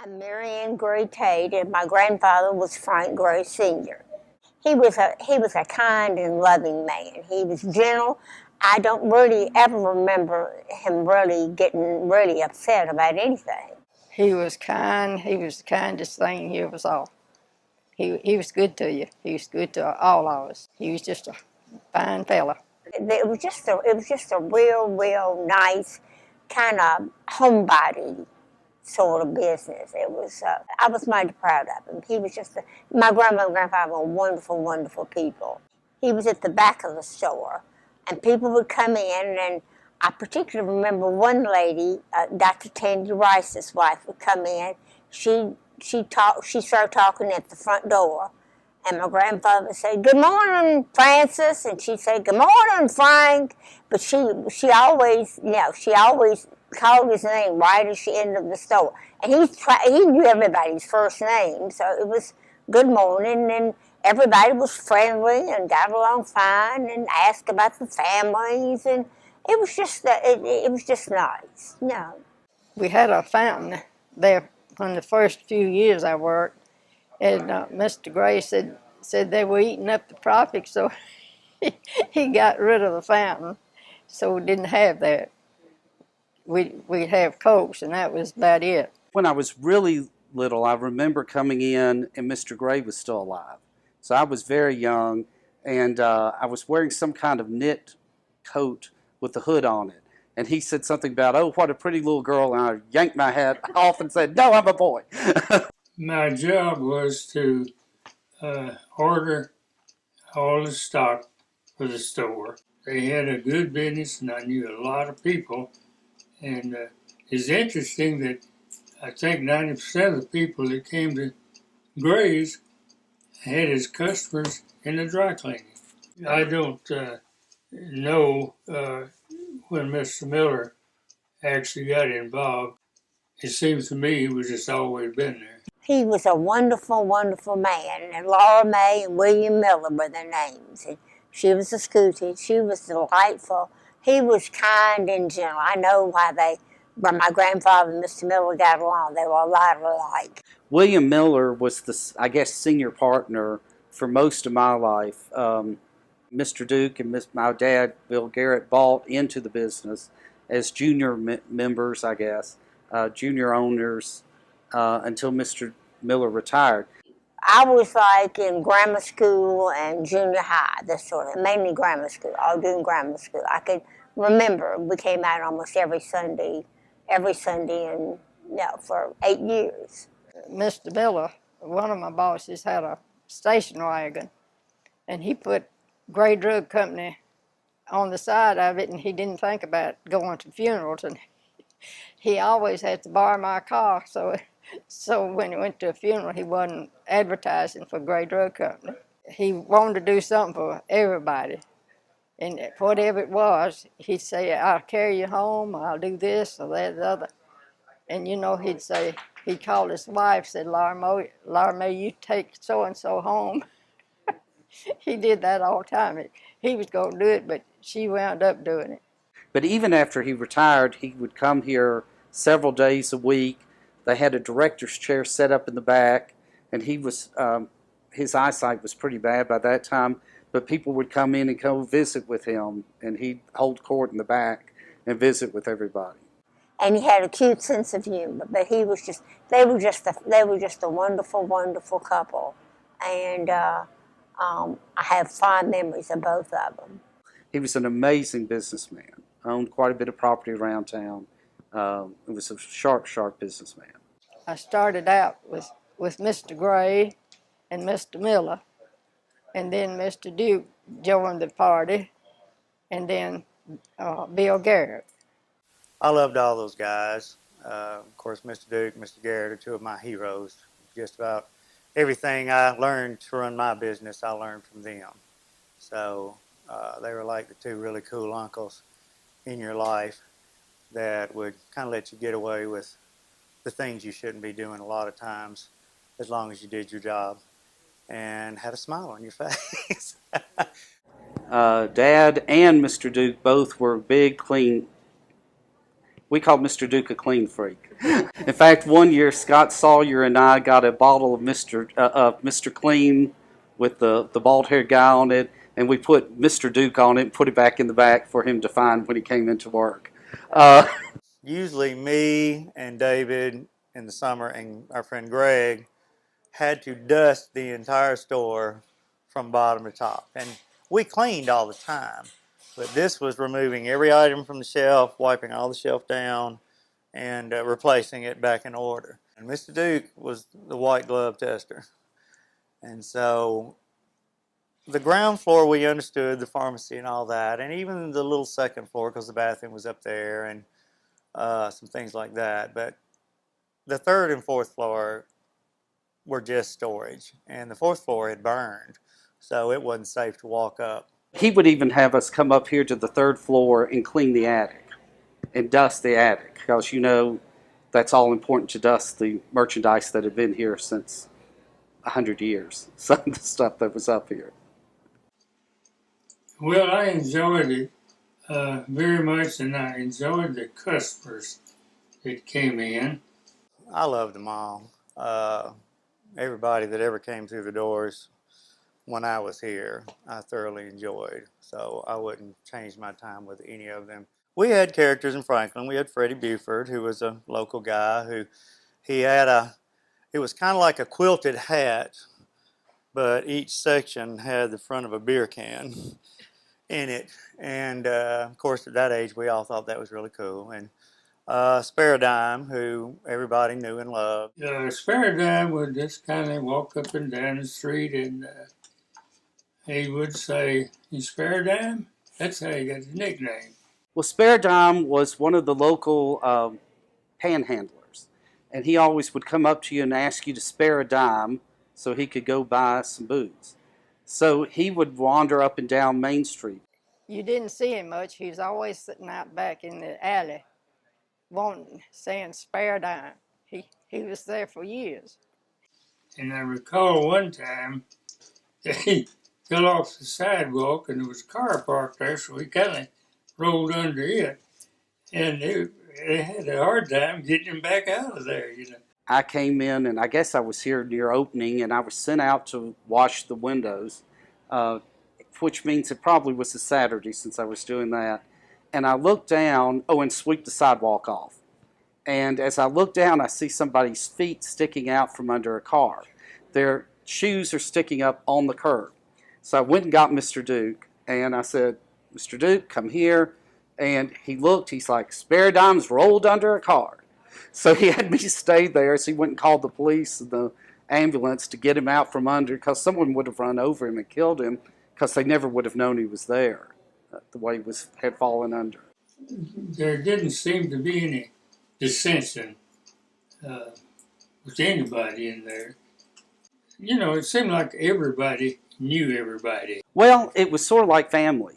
I'm Marianne Gray Tate, and my grandfather was Frank Gray Sr. He was a kind and loving man. He was gentle. I don't really ever remember him really getting really upset about anything. He was kind. He was the kindest thing you ever saw. He was good to you. He was good to all of us. He was just a fine fella. It was just a real nice kind of homebody sort of business. I was mighty proud of him. He was my grandmother and grandfather were wonderful people. He was at the back of the store, and people would come in, and I particularly remember one lady, Dr. Tandy Rice's wife, would come in. She started talking at the front door, and my grandfather would say, "Good morning, Francis," and she'd say, "Good morning, Frank." But she always called his name right as she entered the store, and he knew everybody's first name, so it was good morning, and everybody was friendly and got along fine, and asked about the families, and it was just nice, you know. We had a fountain there when the first few years I worked, and Mr. Gray said they were eating up the profit, so he got rid of the fountain, so we didn't have that. We'd have Cokes, and that was about it. When I was really little, I remember coming in, and Mr. Gray was still alive. So I was very young, and I was wearing some kind of knit coat with the hood on it. And he said something about, "Oh, what a pretty little girl," and I yanked my hat off and said, "No, I'm a boy." My job was to order all the stock for the store. They had a good business, and I knew a lot of people. And it's interesting that I think 90% of the people that came to Gray's had as customers in the dry cleaning. I don't know when Mr. Miller actually got involved. It seems to me he was just always been there. He was a wonderful man, and Laura May and William Miller were their names. And she was a scooty. She was delightful. He was kind and gentle. I know why my grandfather and Mr. Miller got along. They were a lot alike. William Miller was senior partner for most of my life. Mr. Duke and my dad, Bill Garrett, bought into the business as junior members, junior owners, until Mr. Miller retired. I was like in grammar school and junior high, mainly grammar school. I was doing grammar school. I could remember we came out almost every Sunday, and for 8 years. Mr. Miller, one of my bosses, had a station wagon, and he put Gray Drug Company on the side of it, and he didn't think about going to funerals, and he always had to borrow my car, so when he went to a funeral, he wasn't advertising for Gray Drug Company. He wanted to do something for everybody, and whatever it was, he'd say, "I'll carry you home, I'll do this or that or the other." And he'd call his wife, said, Laura May, you take so-and-so home." He did that all the time. He was going to do it, but she wound up doing it. But even after he retired, he would come here several days a week. They had a director's chair set up in the back, and his eyesight was pretty bad by that time, but people would come in and go visit with him, and he'd hold court in the back and visit with everybody. And he had a cute sense of humor, but they were just a wonderful couple, and I have fond memories of both of them. He was an amazing businessman, owned quite a bit of property around town. He was a sharp businessman. I started out with Mr. Gray and Mr. Miller, and then Mr. Duke joined the party, and then Bill Garrett. I loved all those guys. Of course, Mr. Duke, Mr. Garrett are two of my heroes. Just about everything I learned to run my business, I learned from them. So they were like the two really cool uncles in your life that would kind of let you get away with the things you shouldn't be doing a lot of times, as long as you did your job and had a smile on your face. Dad and Mr. Duke both were big, clean We called Mr. Duke a clean freak. In fact, one year Scott Sawyer and I got a bottle of Mr. Clean with the bald-haired guy on it, and we put Mr. Duke on it and put it back in the back for him to find when he came into work. Usually me and David in the summer and our friend Greg had to dust the entire store from bottom to top. And we cleaned all the time, but this was removing every item from the shelf, wiping all the shelf down, and replacing it back in order. And Mr. Duke was the white glove tester. And so the ground floor we understood, the pharmacy and all that, and even the little second floor because the bathroom was up there and some things like that. But the third and fourth floor were just storage, and the fourth floor had burned, so it wasn't safe to walk up. He would even have us come up here to the third floor and clean the attic and dust the attic because, you know, that's all important to dust the merchandise that had been here since 100 years. Some of the stuff that was up here. Well, I enjoyed it very much, and I enjoyed the customers that came in. I loved them all. Everybody that ever came through the doors when I was here, I thoroughly enjoyed. So I wouldn't change my time with any of them. We had characters in Franklin. We had Freddie Buford, who was a local guy who he had it was kind of like a quilted hat, but each section had the front of a beer can in it. And of course, at that age, we all thought that was really cool. And Sparadime, who everybody knew and loved. Sparadime would just kind of walk up and down the street, and he would say, "You Sparadime?" That's how he got his nickname. Well, Sparadime was one of the local panhandlers, and he always would come up to you and ask you to spare a dime so he could go buy some booze. So he would wander up and down Main Street. You didn't see him much. He was always sitting out back in the alley, saying spare a dime. He was there for years. And I recall one time that he fell off the sidewalk, and there was a car parked there, so he kind of rolled under it, and they had a hard time getting him back out of there, you know. I came in, and I guess I was here near opening, and I was sent out to wash the windows, which means it probably was a Saturday since I was doing that. And I looked down, and sweep the sidewalk off. And as I look down, I see somebody's feet sticking out from under a car. Their shoes are sticking up on the curb. So I went and got Mr. Duke, and I said, "Mr. Duke, come here." And he looked, he's like, "Spare dimes rolled under a car." So he had me stay there, so he went and called the police and the ambulance to get him out from under, because someone would have run over him and killed him, because they never would have known he was there, the way he had fallen under. There didn't seem to be any dissension with anybody in there. You know, it seemed like everybody knew everybody. Well, it was sort of like family,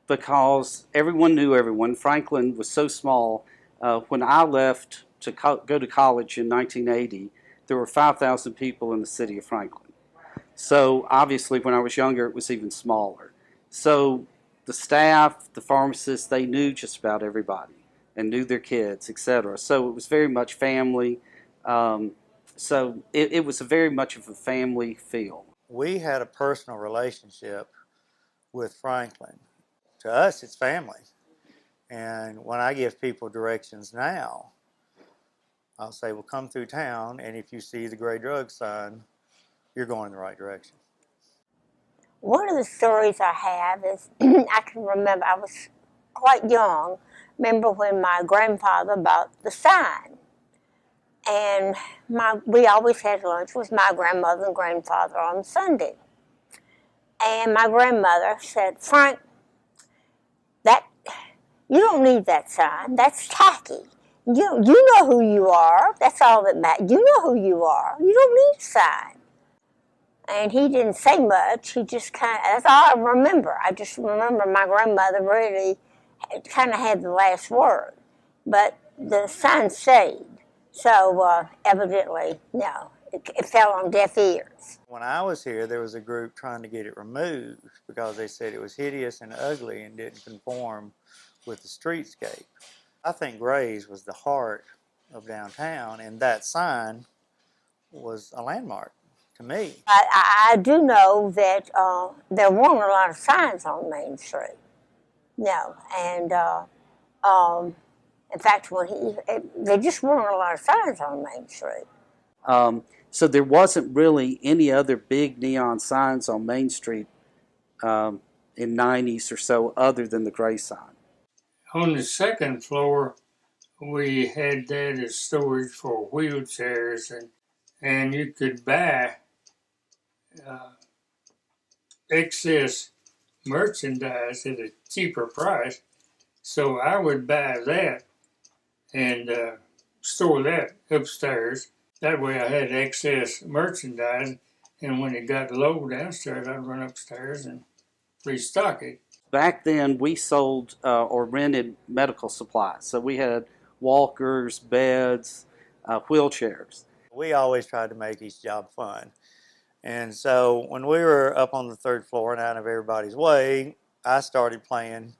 because everyone knew everyone. Franklin was so small. When I left to go to college in 1980, there were 5,000 people in the city of Franklin. So obviously when I was younger, it was even smaller. So the staff, the pharmacists, they knew just about everybody and knew their kids, etc. So it was very much family. So it was very much of a family feel. We had a personal relationship with Franklin. To us, it's family. And when I give people directions now, I'll say, well, come through town, and if you see the gray drug sign, you're going in the right direction. One of the stories I have is, I can remember, I was quite young, remember when my grandfather bought the sign. And we always had lunch with my grandmother and grandfather on Sunday. And my grandmother said, "Frank, you don't need that sign. That's tacky. You know who you are. That's all that matters. You know who you are. You don't need a sign." And he didn't say much. He just that's all I remember. I just remember my grandmother really kind of had the last word. But the sign stayed. So evidently, no, it fell on deaf ears. When I was here, there was a group trying to get it removed because they said it was hideous and ugly and didn't conform with the streetscape. I think Gray's was the heart of downtown, and that sign was a landmark to me. I do know that there weren't a lot of signs on Main Street. No, and in fact, there just weren't a lot of signs on Main Street. So there wasn't really any other big neon signs on Main Street in '90s or so other than the Gray sign. On the second floor, we had that as storage for wheelchairs, and you could buy uh, excess merchandise at a cheaper price. So I would buy that and store that upstairs. That way I had excess merchandise, and when it got low downstairs, I'd run upstairs and restock it. Back then, we sold or rented medical supplies. So we had walkers, beds, wheelchairs. We always tried to make each job fun. And so when we were up on the third floor and out of everybody's way, I started playing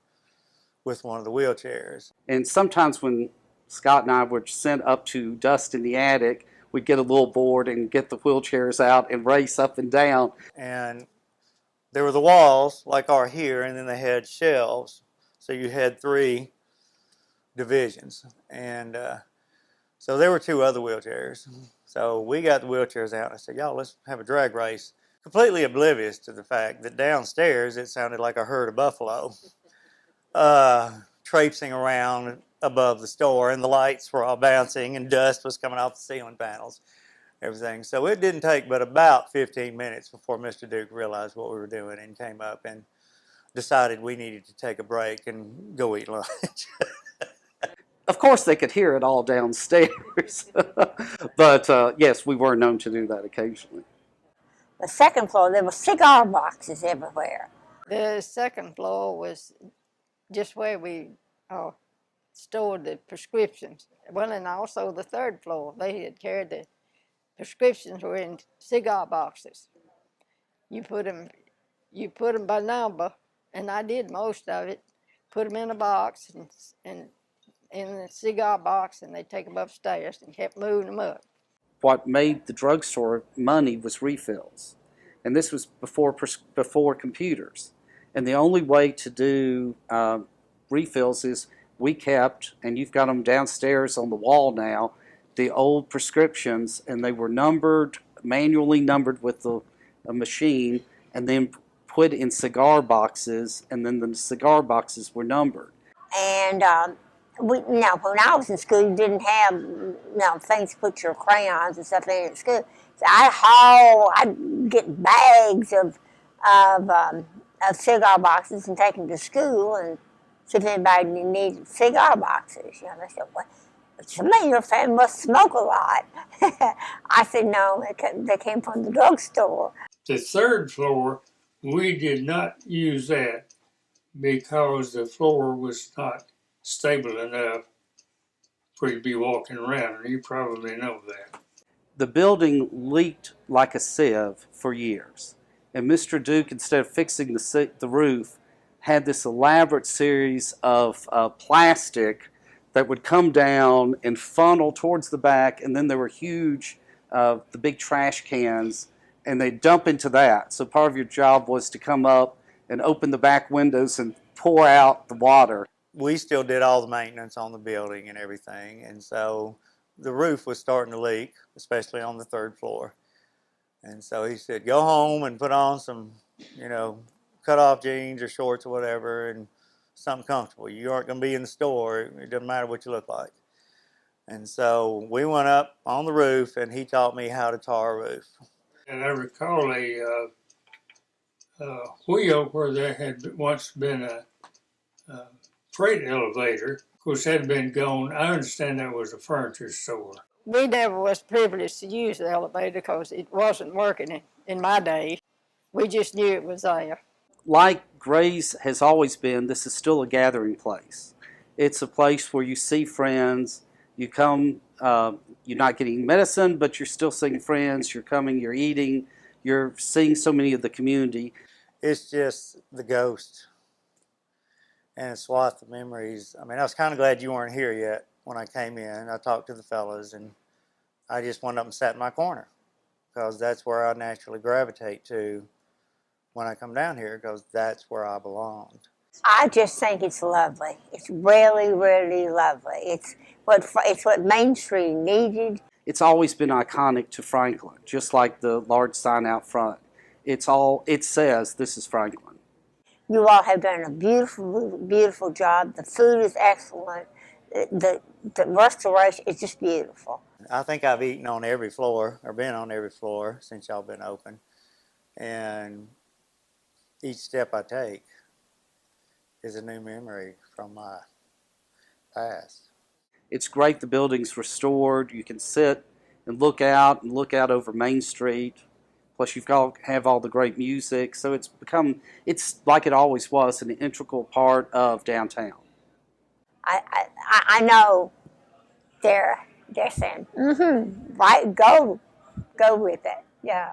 with one of the wheelchairs. And sometimes when Scott and I were sent up to dust in the attic, we'd get a little bored and get the wheelchairs out and race up and down. And there were the walls like are here, and then they had shelves. So you had 3 divisions. And so there were 2 other wheelchairs. So we got the wheelchairs out, and I said, y'all, let's have a drag race. Completely oblivious to the fact that downstairs it sounded like a herd of buffalo traipsing around above the store, and the lights were all bouncing, and dust was coming off the ceiling panels, everything. So it didn't take but about 15 minutes before Mr. Duke realized what we were doing and came up and decided we needed to take a break and go eat lunch. Of course, they could hear it all downstairs. But yes, we were known to do that occasionally. The second floor, there were cigar boxes everywhere. The second floor was just where we stored the prescriptions. Well, and also the third floor, they had carried the prescriptions were in cigar boxes. You put them by number, and I did most of it. Put them in a box and in the cigar box, and they take them upstairs and kept moving them up. What made the drugstore money was refills, and this was before computers. And the only way to do refills is we kept, and you've got them downstairs on the wall now, the old prescriptions, and they were numbered, manually numbered with a machine, and then put in cigar boxes, and then the cigar boxes were numbered. And when I was in school, you didn't have things to put your crayons and stuff in at school. So I'd get bags of cigar boxes and take them to school and see if anybody needed cigar boxes. They said, well, to me, your family must smoke a lot. I said, no, they came from the drugstore. The third floor, we did not use that because the floor was not stable enough for you to be walking around, and you probably know that. The building leaked like a sieve for years. And Mr. Duke, instead of fixing the roof, had this elaborate series of plastic that would come down and funnel towards the back, and then there were huge, the big trash cans, and they'd dump into that. So part of your job was to come up and open the back windows and pour out the water. We still did all the maintenance on the building and everything, and so the roof was starting to leak, especially on the third floor. And so he said, go home and put on some, cut off jeans or shorts or whatever, and something comfortable. You aren't going to be in the store. It doesn't matter what you look like. And so we went up on the roof, and he taught me how to tar a roof. And I recall a wheel where there had once been a freight elevator. Of course, that had been gone. I understand that was a furniture store. We never was privileged to use the elevator because it wasn't working in my day. We just knew it was there. Like Gray's has always been, this is still a gathering place. It's a place where you see friends, you come, you're not getting medicine, but you're still seeing friends, you're coming, you're eating, you're seeing so many of the community. It's just the ghost. and a swath of memories. I mean, I was kind of glad you weren't here yet when I came in. I talked to the fellas, and I just went up and sat in my corner because that's where I naturally gravitate to when I come down here, because that's where I belonged. I just think it's lovely. It's really, really lovely. It's what Main Street needed. It's always been iconic to Franklin, just like the large sign out front. It says this is Franklin. You all have done a beautiful, beautiful job. The food is excellent. The restoration is just beautiful. I think I've eaten on every floor, or been on every floor since y'all been open. And each step I take is a new memory from my past. It's great the building's restored. You can sit and look out over Main Street. Plus, have all the great music. So it's like it always was, an integral part of downtown. I know they're saying, right, go with it. Yeah.